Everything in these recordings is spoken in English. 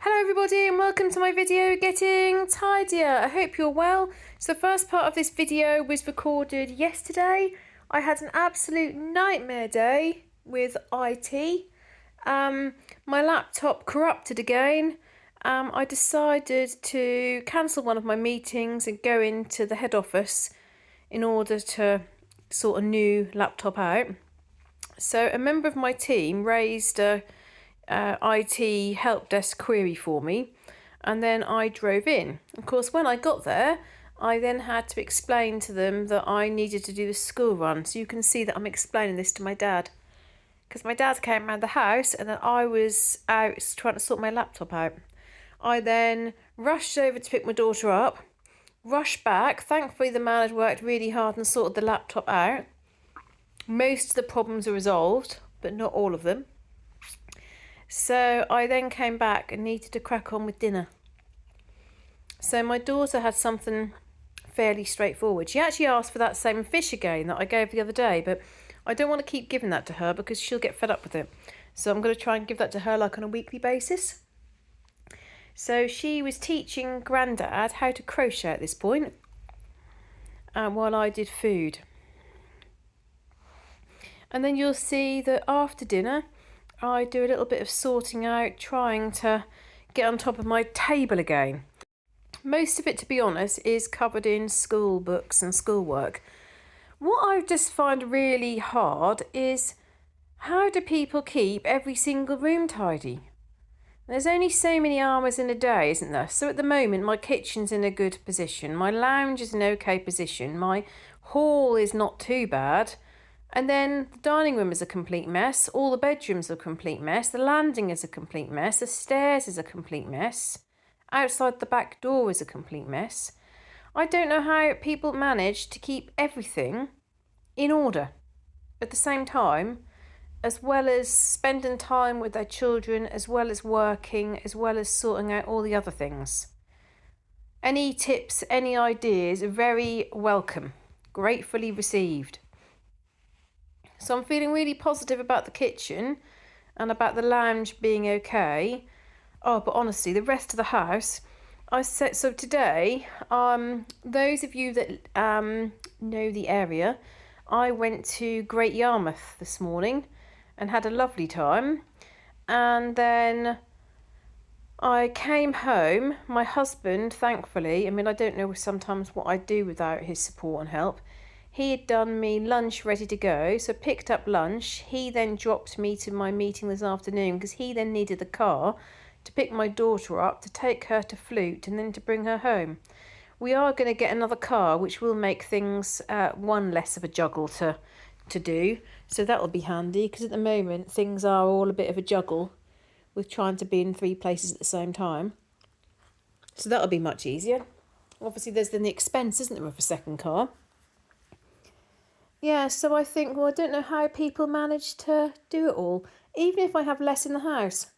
Hello everybody and welcome to my video getting tidier. I hope you're well. So the first part of this video was recorded yesterday. I had an absolute nightmare day with IT. My laptop corrupted again. I decided to cancel one of my meetings and go into the head office in order to sort a new laptop out. So a member of my team raised a IT help desk query for me, and then I drove in. Of course, when I got there, I then had to explain to them that I needed to do the school run. So you can see that I'm explaining this to my dad, because my dad came around the house and then I was out trying to sort my laptop out. I then rushed over to pick my daughter up, rushed back. Thankfully the man had worked really hard and sorted the laptop out. Most of the problems are resolved, but not all of them. So I then came back and needed to crack on with dinner. So my daughter had something fairly straightforward. She actually asked for that same fish again that I gave the other day, but I don't want to keep giving that to her because she'll get fed up with it. So I'm going to try and give that to her like on a weekly basis. So she was teaching Grandad how to crochet at this point, while I did food. And then you'll see that after dinner, I do a little bit of sorting out, trying to get on top of my table again. Most of it, to be honest, is covered in school books and schoolwork. What I just find really hard is, how do people keep every single room tidy? There's only so many hours in a day, isn't there? So at the moment, my kitchen's in a good position. My lounge is in an okay position. My hall is not too bad. And then the dining room is a complete mess. All the bedrooms are a complete mess. The landing is a complete mess. The stairs is a complete mess. Outside the back door is a complete mess. I don't know how people manage to keep everything in order at the same time, as well as spending time with their children, as well as working, as well as sorting out all the other things. Any tips, any ideas are very welcome, gratefully received. So I'm feeling really positive about the kitchen and about the lounge being okay. Oh, but honestly, the rest of the house, so today, those of you that know the area, I went to Great Yarmouth this morning and had a lovely time. And then I came home. My husband, thankfully, I mean, I don't know sometimes what I'd do without his support and help. He had done me lunch ready to go, so picked up lunch. He then dropped me to my meeting this afternoon because he then needed the car to pick my daughter up, to take her to Flute and then to bring her home. We are going to get another car, which will make things one less of a juggle to do. So that will be handy, because at the moment things are all a bit of a juggle with trying to be in 3 places at the same time. So that'll be much easier. Obviously there's then the expense, isn't there, of a second car. Yeah, so I think, well, I don't know how people manage to do it all, even if I have less in the house.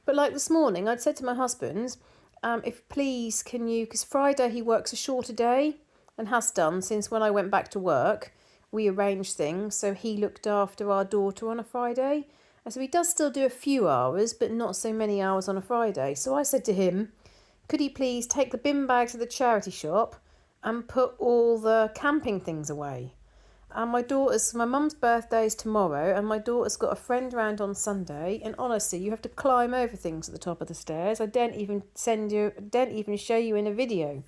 But like this morning, I'd said to my husband, if please can you, because Friday he works a shorter day and has done since when I went back to work. We arranged things, so he looked after our daughter on a Friday. And so he does still do a few hours, but not so many hours on a Friday. So I said to him, could he please take the bin bag to the charity shop and put all the camping things away? And my mum's birthday is tomorrow, and my daughter's got a friend round on Sunday. And honestly, you have to climb over things at the top of the stairs. I don't even show you in a video.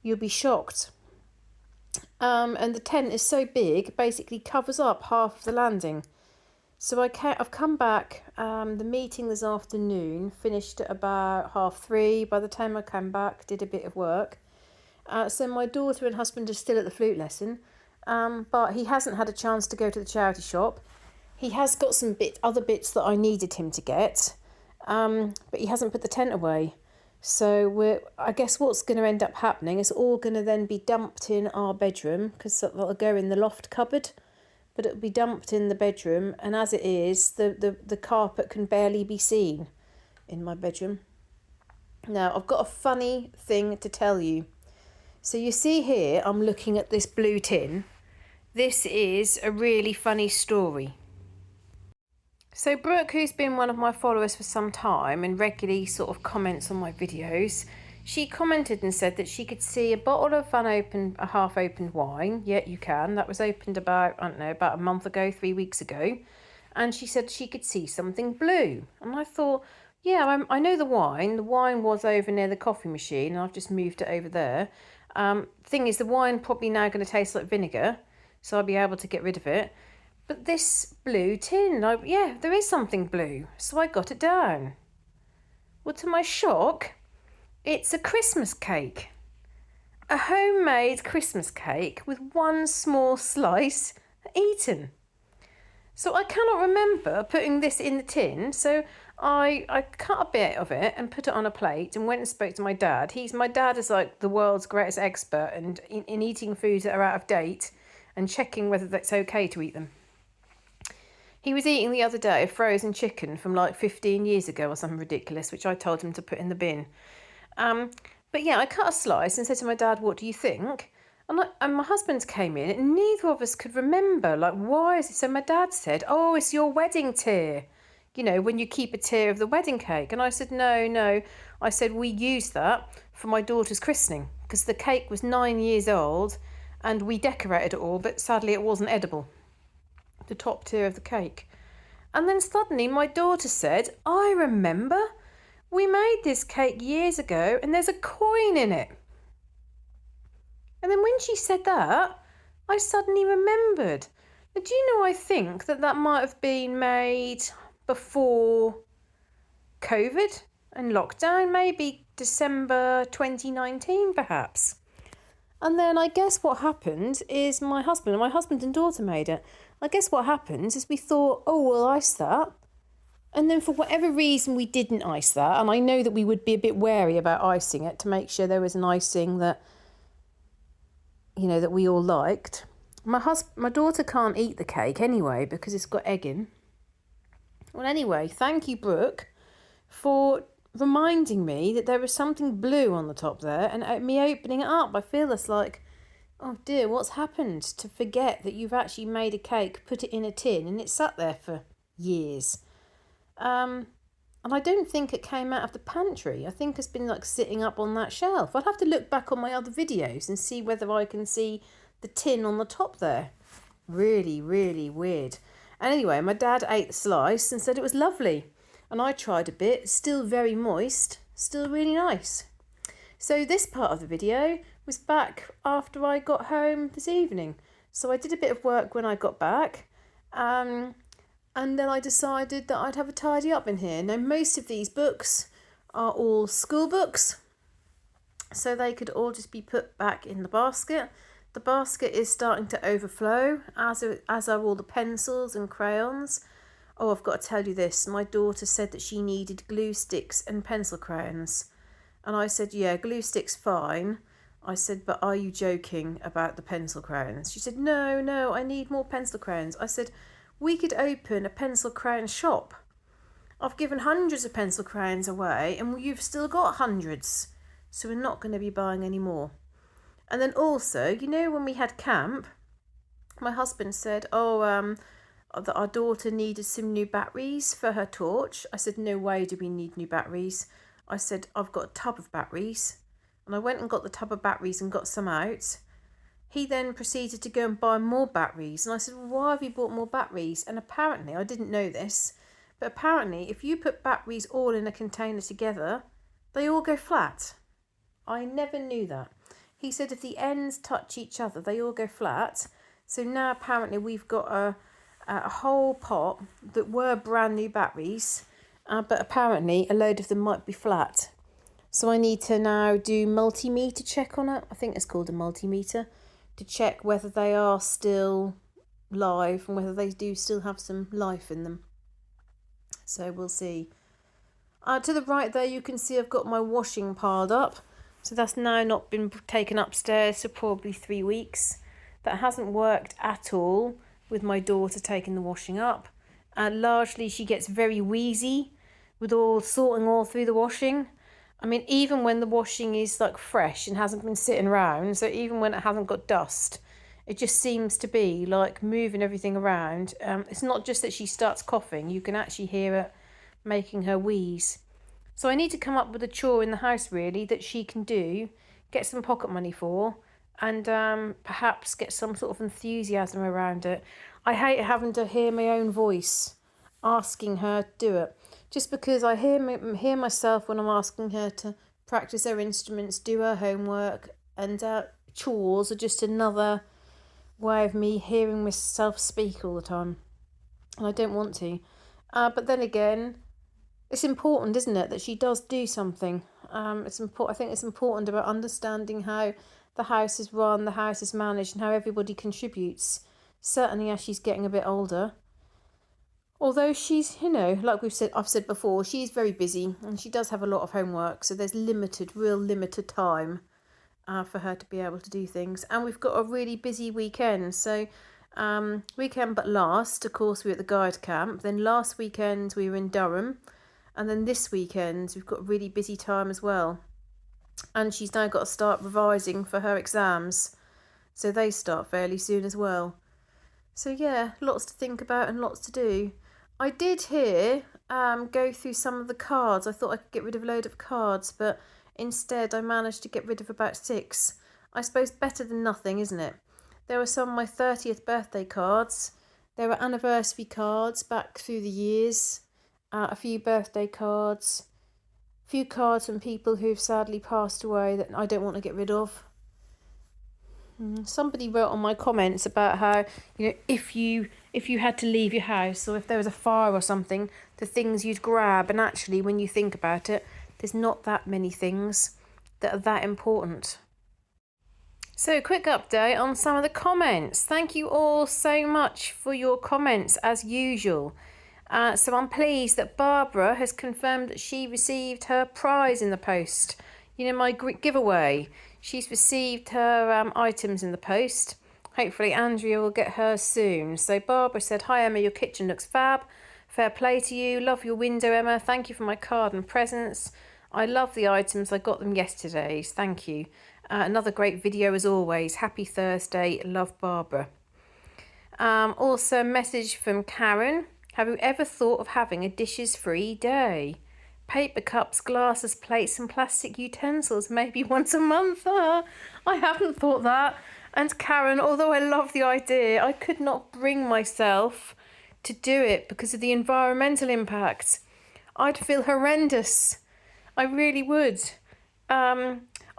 You'll be shocked. And the tent is so big, it basically covers up half of the landing. So I've come back. The meeting this afternoon finished at about 3:30. By the time I came back, did a bit of work. So my daughter and husband are still at the flute lesson. But he hasn't had a chance to go to the charity shop. He has got some other bits that I needed him to get, but he hasn't put the tent away. So I guess what's going to end up happening is all going to then be dumped in our bedroom, because it'll go in the loft cupboard, but it'll be dumped in the bedroom. And as it is, the carpet can barely be seen in my bedroom. Now, I've got a funny thing to tell you. So you see here, I'm looking at this blue tin. This is a really funny story. So Brooke, who's been one of my followers for some time and regularly sort of comments on my videos, she commented and said that she could see a bottle of a half-opened wine. Yeah, you can. That was opened about, I don't know, about a month ago, 3 weeks ago. And she said she could see something blue. And I thought, yeah, I know the wine. The wine was over near the coffee machine, and I've just moved it over there. Thing is, the wine probably now going to taste like vinegar, so I'll be able to get rid of it. But this blue tin, yeah, there is something blue. So I got it down. Well, to my shock, it's a Christmas cake. A homemade Christmas cake with one small slice eaten. So I cannot remember putting this in the tin. So I cut a bit of it and put it on a plate and went and spoke to my dad. My dad is like the world's greatest expert in eating foods that are out of date and checking whether that's okay to eat them. He was eating the other day a frozen chicken from like 15 years ago or something ridiculous, which I told him to put in the bin. But yeah, I cut a slice and said to my dad, "What do you think?" And my husband came in and neither of us could remember, like, why is it? So my dad said, "Oh, it's your wedding tier. You know, when you keep a tier of the wedding cake." And I said, no. I said, we used that for my daughter's christening because the cake was 9 years old and we decorated it all, but sadly it wasn't edible. The top tier of the cake. And then suddenly my daughter said, "I remember. We made this cake years ago and there's a coin in it." And then when she said that, I suddenly remembered. Now, do you know, I think that might have been made before COVID and lockdown, maybe December 2019 perhaps. And then I guess what happened is my husband and daughter made it. I guess what happened is we thought, oh, we'll ice that. And then for whatever reason, we didn't ice that. And I know that we would be a bit wary about icing it to make sure there was an icing that, you know, that we all liked. My daughter can't eat the cake anyway because it's got egg in. Well, anyway, thank you, Brooke, for reminding me that there was something blue on the top there and me opening it up. I feel it's like, oh dear, what's happened to forget that you've actually made a cake, put it in a tin, and it sat there for years. And I don't think it came out of the pantry. I think it's been like sitting up on that shelf. I'll have to look back on my other videos and see whether I can see the tin on the top there. Really, really weird. And anyway, my dad ate the slice and said it was lovely. And I tried a bit, still very moist, still really nice. So this part of the video was back after I got home this evening. So I did a bit of work when I got back. And then I decided that I'd have a tidy up in here. Now, most of these books are all school books, so they could all just be put back in the basket. The basket is starting to overflow, as are all the pencils and crayons. Oh, I've got to tell you this. My daughter said that she needed glue sticks and pencil crayons. And I said, yeah, glue sticks fine. I said, but are you joking about the pencil crayons? She said, no, I need more pencil crayons. I said, we could open a pencil crayon shop. I've given hundreds of pencil crayons away and you've still got hundreds. So we're not going to be buying any more. And then also, you know, when we had camp, my husband said, that our daughter needed some new batteries for her torch. I said, no way do we need new batteries. I said, I've got a tub of batteries. And I went and got the tub of batteries and got some out. He then proceeded to go and buy more batteries. And I said, well, why have you bought more batteries? And apparently, I didn't know this, but apparently if you put batteries all in a container together, they all go flat. I never knew that. He said if the ends touch each other, they all go flat. So now apparently we've got a whole pot that were brand new batteries, but apparently a load of them might be flat. So I need to now do multimeter check on it. I think it's called a multimeter, to check whether they are still live and whether they do still have some life in them. So we'll see. To the right there, you can see I've got my washing piled up. So that's now not been taken upstairs for probably 3 weeks. That hasn't worked at all with my daughter taking the washing up. Largely she gets very wheezy with sorting all through the washing. I mean, even when the washing is like fresh and hasn't been sitting around, so even when it hasn't got dust, it just seems to be like moving everything around. It's not just that she starts coughing, you can actually hear it making her wheeze. So I need to come up with a chore in the house really that she can do, get some pocket money for, and perhaps get some sort of enthusiasm around it. I hate having to hear my own voice asking her to do it, just because I hear myself when I'm asking her to practice her instruments, do her homework, and chores are just another way of me hearing myself speak all the time, and I don't want to. But then again, it's important, isn't it, that she does do something. It's important. I think it's important about understanding how the house is run, the house is managed, and how everybody contributes. Certainly, as she's getting a bit older. Although she's, like I've said before, she's very busy and she does have a lot of homework. So there's real limited time for her to be able to do things. And we've got a really busy weekend. So weekend but last, of course, we were at the guide camp. Then last weekend we were in Durham. And then this weekend, we've got a really busy time as well. And she's now got to start revising for her exams. So they start fairly soon as well. So yeah, lots to think about and lots to do. I did go through some of the cards. I thought I could get rid of a load of cards, but instead I managed to get rid of about 6. I suppose better than nothing, isn't it? There were some of my 30th birthday cards. There were anniversary cards back through the years. A few birthday cards, a few cards from people who've sadly passed away that I don't want to get rid of. Somebody wrote on my comments about how, if you had to leave your house or if there was a fire or something, the things you'd grab. And actually, when you think about it, there's not that many things that are that important. So, a quick update on some of the comments. Thank you all so much for your comments as usual. So I'm pleased that Barbara has confirmed that she received her prize in the post. My giveaway. She's received her items in the post. Hopefully Andrea will get hers soon. So Barbara said, "Hi Emma, your kitchen looks fab. Fair play to you. Love your window, Emma. Thank you for my card and presents. I love the items. I got them yesterday. Thank you. Another great video as always. Happy Thursday. Love, Barbara." Also a message from Karen. "Have you ever thought of having a dishes-free day? Paper cups, glasses, plates and plastic utensils, maybe once a month." I haven't thought that. And Karen, although I love the idea, I could not bring myself to do it because of the environmental impact. I'd feel horrendous. I really would.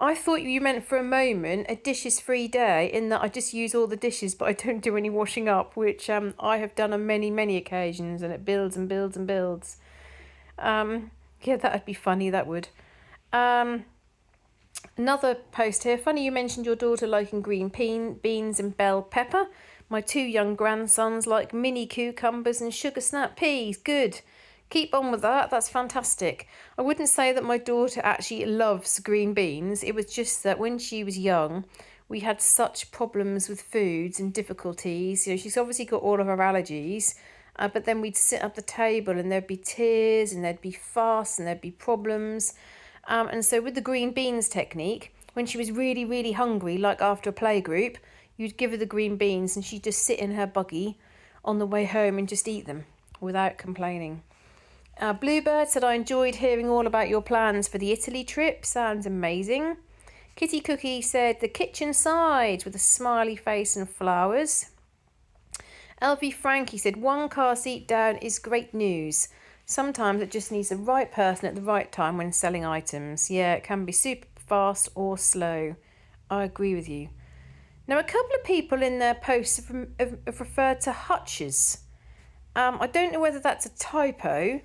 I thought you meant for a moment a dishes-free day, in that I just use all the dishes but I don't do any washing up, which I have done on many, many occasions, and it builds and builds and builds. Yeah, that'd be funny, that would. Another post here. "Funny you mentioned your daughter liking green beans and bell pepper. My 2 young grandsons like mini cucumbers and sugar snap peas. Good. Keep on with that. That's fantastic." I wouldn't say that my daughter actually loves green beans. It was just that when she was young, we had such problems with foods and difficulties. She's obviously got all of her allergies, but then we'd sit at the table and there'd be tears and there'd be fuss and there'd be problems. And so with the green beans technique, when she was really, really hungry, like after a playgroup, you'd give her the green beans and she'd just sit in her buggy on the way home and just eat them without complaining. Bluebird said, "I enjoyed hearing all about your plans for the Italy trip. Sounds amazing." Kitty Cookie said, "The kitchen side," with a smiley face and flowers. LV Frankie said, "1 car seat down is great news. Sometimes it just needs the right person at the right time when selling items. Yeah, it can be super fast or slow." I agree with you. Now, a couple of people in their posts have referred to hutches. I don't know whether that's a typo.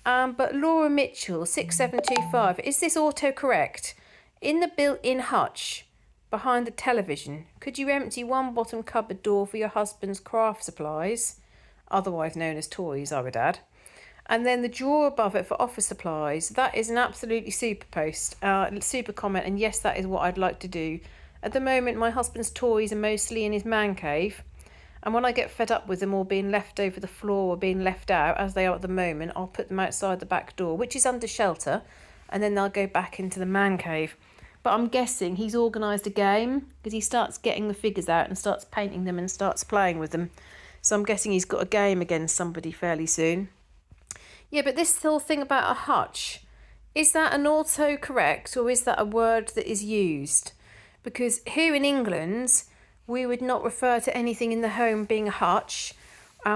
But Laura Mitchell, 6725, is this autocorrect? "In the built-in hutch behind the television, could you empty one bottom cupboard door for your husband's craft supplies, otherwise known as toys, I would add, and then the drawer above it for office supplies?" That is an absolutely super post, super comment, and yes, that is what I'd like to do. At the moment, my husband's toys are mostly in his man cave. And when I get fed up with them all being left over the floor or being left out, as they are at the moment, I'll put them outside the back door, which is under shelter, and then they'll go back into the man cave. But I'm guessing he's organised a game because he starts getting the figures out and starts painting them and starts playing with them. So I'm guessing he's got a game against somebody fairly soon. Yeah, but this whole thing about a hutch, is that an autocorrect or is that a word that is used? Because here in England, we would not refer to anything in the home being a hutch.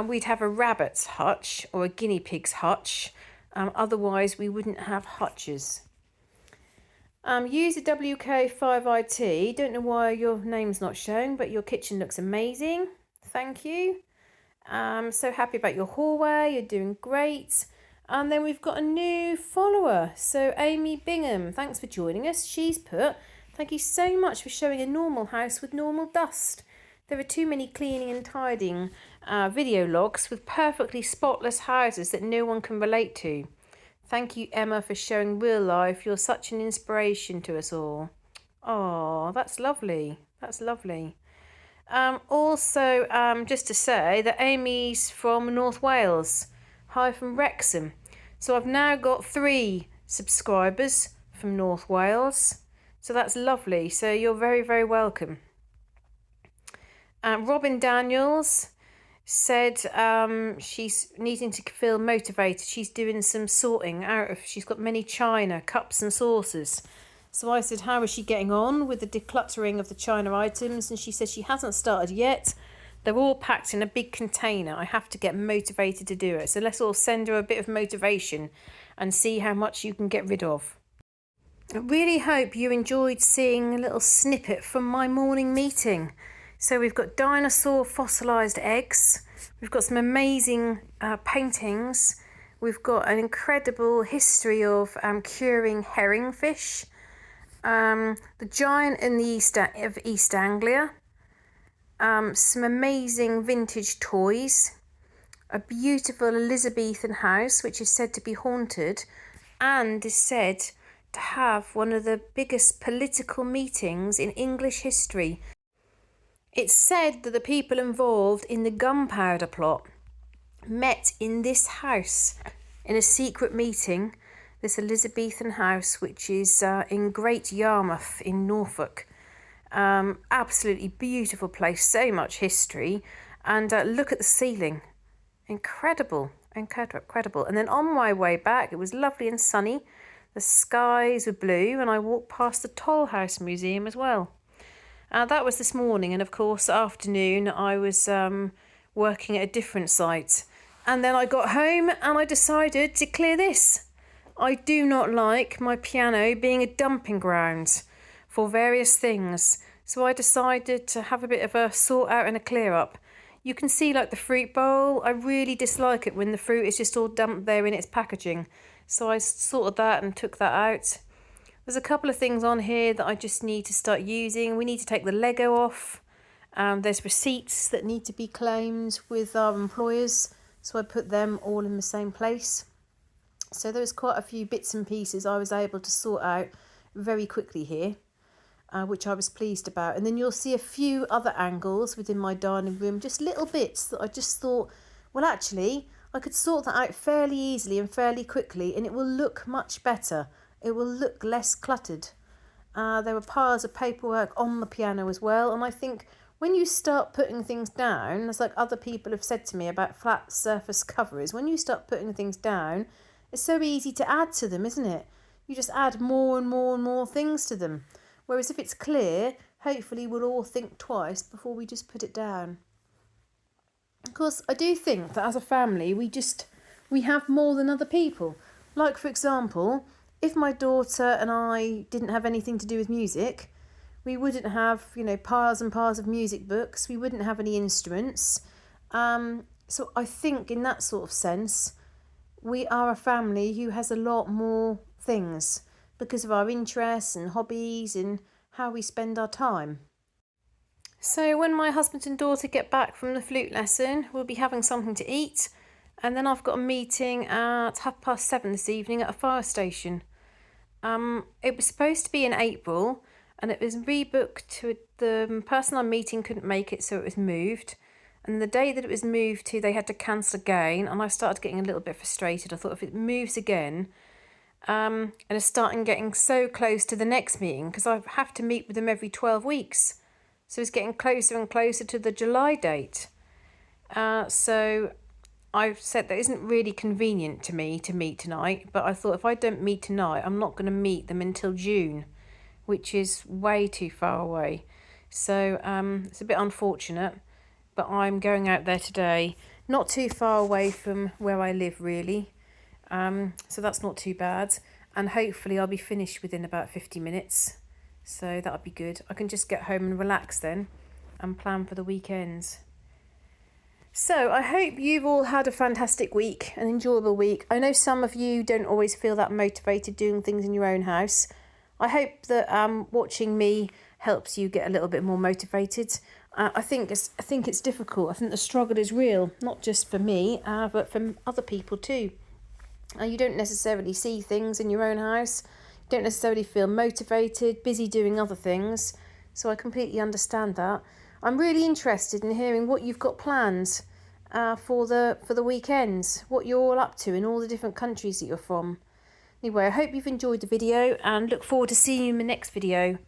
We'd have a rabbit's hutch or a guinea pig's hutch. Otherwise, we wouldn't have hutches. User WK5IT, don't know why your name's not showing, but your kitchen looks amazing. Thank you. So happy about your hallway, you're doing great. And then we've got a new follower. So Amy Bingham, thanks for joining us. She's put, thank you so much for showing a normal house with normal dust. There are too many cleaning and tidying video logs with perfectly spotless houses that no one can relate to. Thank you, Emma, for showing real life. You're such an inspiration to us all. Oh, that's lovely. That's lovely. Also, just to say that Amy's from North Wales. Hi from Wrexham. So I've now got 3 subscribers from North Wales. So that's lovely. So you're very, very welcome. Robin Daniels said she's needing to feel motivated. She's doing some sorting out of, she's got many china, cups and saucers. So I said, how is she getting on with the decluttering of the china items? And she says she hasn't started yet. They're all packed in a big container. I have to get motivated to do it. So let's all send her a bit of motivation and see how much you can get rid of. I really hope you enjoyed seeing a little snippet from my morning meeting. So we've got dinosaur fossilised eggs. We've got some amazing paintings. We've got an incredible history of curing herringfish. The giant in the East Anglia. Some amazing vintage toys. A beautiful Elizabethan house which is said to be haunted and is said to have one of the biggest political meetings in English history. It's said that the people involved in the gunpowder plot met in this house in a secret meeting, this Elizabethan house, which is in Great Yarmouth in Norfolk. Absolutely beautiful place, so much history. And look at the ceiling. Incredible, incredible. And then on my way back, it was lovely and sunny. The skies were blue and I walked past the Toll House Museum as well. That was this morning, and of course afternoon I was working at a different site. And then I got home and I decided to clear this. I do not like my piano being a dumping ground for various things. So I decided to have a bit of a sort out and a clear up. You can see like the fruit bowl, I really dislike it when the fruit is just all dumped there in its packaging. So I sorted that and took that out. There's a couple of things on here that I just need to start using. We need to take the Lego off. There's receipts that need to be claimed with our employers. So I put them all in the same place. So there's quite a few bits and pieces I was able to sort out very quickly here, which I was pleased about. And then you'll see a few other angles within my dining room, just little bits that I just thought, well, actually, I could sort that out fairly easily and fairly quickly, and it will look much better. It will look less cluttered. There were piles of paperwork on the piano as well. And I think when you start putting things down, it's like other people have said to me about flat surface covers. When you start putting things down, it's so easy to add to them, isn't it? You just add more and more and more things to them. Whereas if it's clear, hopefully we'll all think twice before we just put it down. Of course, I do think that as a family, we have more than other people. Like, for example, if my daughter and I didn't have anything to do with music, we wouldn't have, piles and piles of music books. We wouldn't have any instruments. So I think in that sort of sense, we are a family who has a lot more things because of our interests and hobbies and how we spend our time. So when my husband and daughter get back from the flute lesson, we'll be having something to eat. And then I've got a meeting at 7:30 this evening at a fire station. It was supposed to be in April and it was rebooked to the person I'm meeting couldn't make it, so it was moved. And the day that it was moved to, they had to cancel again, and I started getting a little bit frustrated. I thought if it moves again, and are starting getting so close to the next meeting because I have to meet with them every 12 weeks. So it's getting closer and closer to the July date. So I've said that isn't really convenient to me to meet tonight, but I thought if I don't meet tonight, I'm not going to meet them until June, which is way too far away. So it's a bit unfortunate, but I'm going out there today, not too far away from where I live really. So that's not too bad, and hopefully I'll be finished within about 50 minutes. So that'll be good. I can just get home and relax then and plan for the weekends. So I hope you've all had a fantastic week, an enjoyable week. I know some of you don't always feel that motivated doing things in your own house. I hope that watching me helps you get a little bit more motivated. I think it's difficult. I think the struggle is real, not just for me, but for other people too. You don't necessarily see things in your own house. You don't necessarily feel motivated, busy doing other things. So I completely understand that. I'm really interested in hearing what you've got planned for the weekends, what you're all up to in all the different countries that you're from. Anyway, I hope you've enjoyed the video and look forward to seeing you in the next video.